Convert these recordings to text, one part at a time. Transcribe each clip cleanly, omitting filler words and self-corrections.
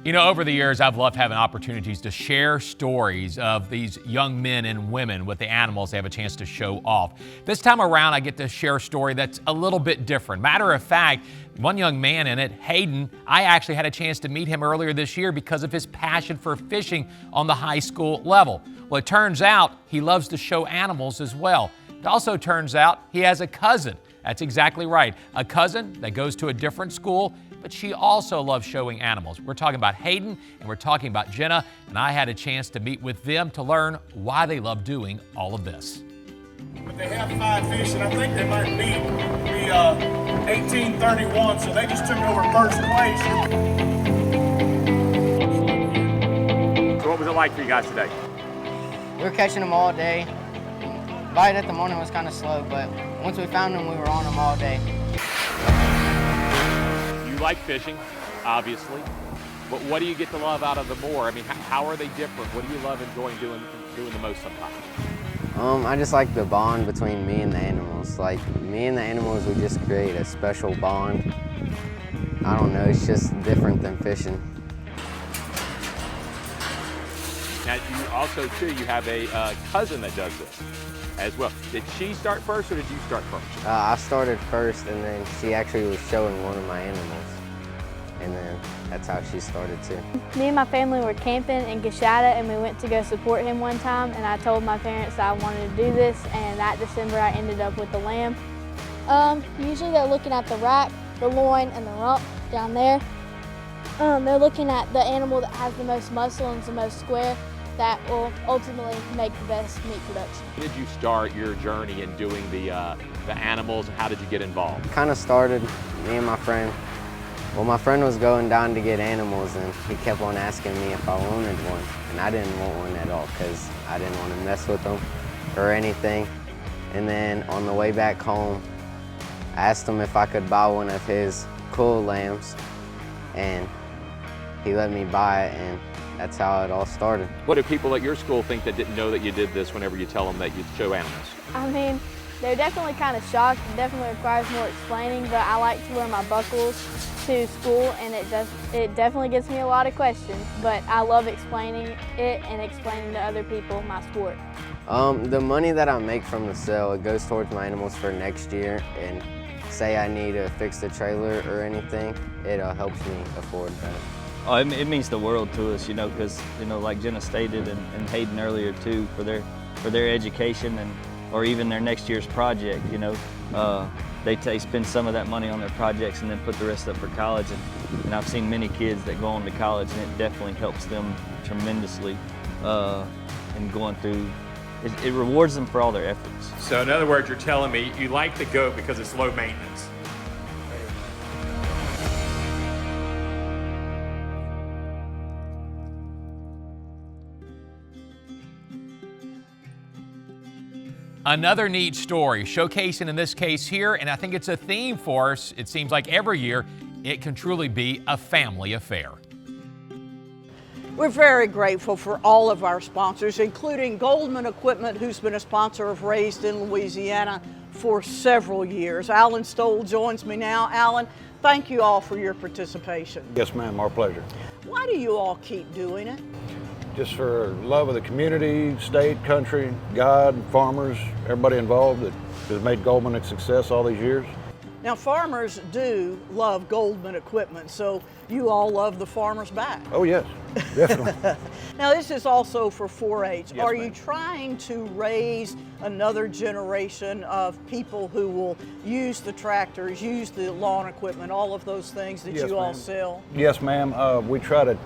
You know, over the years, I've loved having opportunities to share stories of these young men and women with the animals they have a chance to show off. This time around, I get to share a story that's a little bit different. Matter of fact, one young man in it, Hayden, I actually had a chance to meet him earlier this year because of his passion for fishing on the high school level. Well, it turns out he loves to show animals as well. It also turns out he has a cousin. That's exactly right. A cousin that goes to a different school, but she also loves showing animals. We're talking about Hayden and we're talking about Jenna, and I had a chance to meet with them to learn why they love doing all of this. But they have 5 fish, and I think they might beat the 1831, so they just took over first place. So what was it like for you guys today? We were catching them all day. Bite at the morning was kind of slow, but once we found them, we were on them all day. You like fishing, obviously, but what do you get to love out of them more? I mean, how are they different? What do you love enjoying doing the most sometimes? I just like the bond between me and the animals. Like, me and the animals, we just create a special bond. I don't know, it's just different than fishing. Now, you also, too, you have a cousin that does this as well. Did she start first or did you start first? I started first, and then she actually was showing one of my animals. And then that's how she started too. Me and my family were camping in Gashada, and we went to go support him one time, and I told my parents that I wanted to do this, and that December I ended up with the lamb. Usually they're looking at the rack, the loin, and the rump down there. They're looking at the animal that has the most muscle and is the most square. That will ultimately make the best meat production. When did you start your journey in doing the animals? How did you get involved? Kind of started, me and my friend. Well, my friend was going down to get animals, and he kept on asking me if I wanted one. And I didn't want one at all because I didn't want to mess with them or anything. And then on the way back home, I asked him if I could buy one of his cool lambs, and he let me buy it, and that's how it all started. What do people at your school think that didn't know that you did this whenever you tell them that you show animals? I mean, they're definitely kind of shocked. It definitely requires more explaining, but I like to wear my buckles to school, and it definitely gives me a lot of questions, but I love explaining it and explaining to other people my sport. The money that I make from the sale, it goes towards my animals for next year, and say I need to fix the trailer or anything, it helps me afford that. Oh, it means the world to us, you know, because, you know, like Jenna stated and Hayden earlier too, for their education or even their next year's project, you know. They spend some of that money on their projects and then put the rest up for college. And I've seen many kids that go on to college, and it definitely helps them tremendously in going through. It rewards them for all their efforts. So in other words, you're telling me you like the goat because it's low maintenance. Another neat story, showcasing in this case here, and I think it's a theme for us. It seems like every year it can truly be a family affair. We're very grateful for all of our sponsors, including Goldman Equipment, who's been a sponsor of Raised in Louisiana for several years. Alan Stoll joins me now. Alan, thank you all for your participation. Yes, ma'am, our pleasure. Why do you all keep doing it? Just for love of the community, state, country, God, farmers, everybody involved that has made Goldman a success all these years. Now, farmers do love Goldman Equipment, so you all love the farmers back. Oh, yes, definitely. Now, this is also for 4-H. Yes, Are ma'am. you trying to raise another generation of people who will use the tractors, use the lawn equipment, all of those things that Yes, you all ma'am. sell? Yes, ma'am. We try to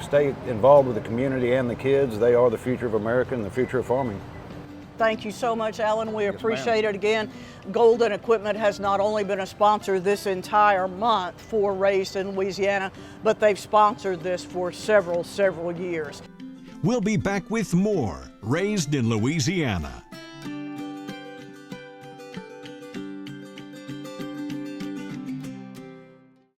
stay involved with the community and the kids. They are the future of America and the future of farming. Thank you so much, Alan. We Yes, appreciate it again. Golden Equipment has not only been a sponsor this entire month for Raised in Louisiana, but they've sponsored this for several years. We'll be back with more Raised in Louisiana.